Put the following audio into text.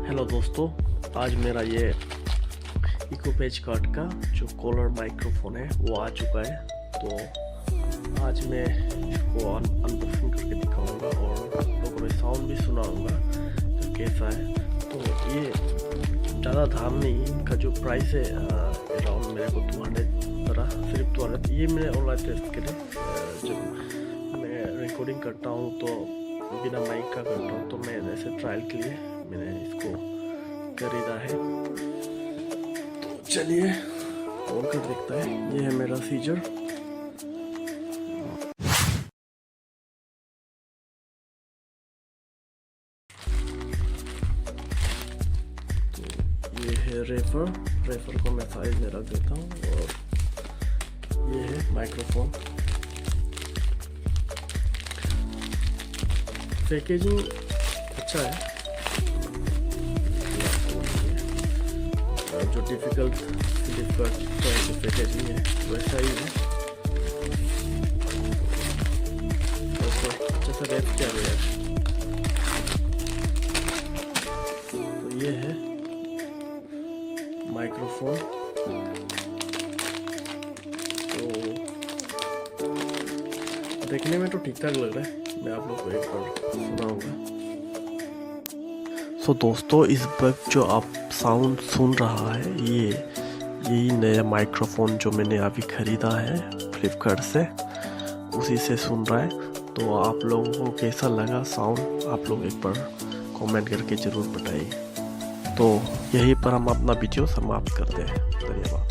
Hello दोस्तों, आज मेरा ये इकोपेज कार्ड का जो कॉलर माइक्रोफोन है वो आ चुका है। तो आज मैं इसको अनबॉक्सिंग करके दिखाऊंगा और लोगों में साउंड भी सुनाऊंगा तो कैसा है। तो ये ज़्यादा दाम नहीं, इनका जो प्राइस है अराउंड मेरे को 200 पड़ा, सिर्फ 200। ये मैंने ऑनलाइन टेस्ट के लिए जब मैं रिकॉर्डिंग करता हूँ तो बिना माइक का करता हूँ, तो मैं ऐसे ट्रायल के लिए मैंने इसको खरीदा है। तो चलिए ऑन कर देखता है। ये है मेरा सीजर। तो ये है रेफर को मैं साइड में रख देता हूँ। और ये है माइक्रोफोन। पैकेजिंग अच्छा है, जो डिफिकल्ट फ्लिपकार्ट जो पैकेजिंग है वैसा ही है। अच्छा सा रैप किया गया है। तो ये है माइक्रोफोन। तो देखने में तो ठीक ठाक लग रहा है, मैं आप लोग को एक बार सुनाऊंगा। तो दोस्तों, इस वक्त जो आप साउंड सुन रहा है यही नया माइक्रोफोन जो मैंने अभी ख़रीदा है फ्लिपकार्ट से, उसी से सुन रहा है। तो आप लोगों को कैसा लगा साउंड, आप लोग एक बार कमेंट करके ज़रूर बताइए। तो यहीं पर हम अपना वीडियो समाप्त करते हैं। धन्यवाद।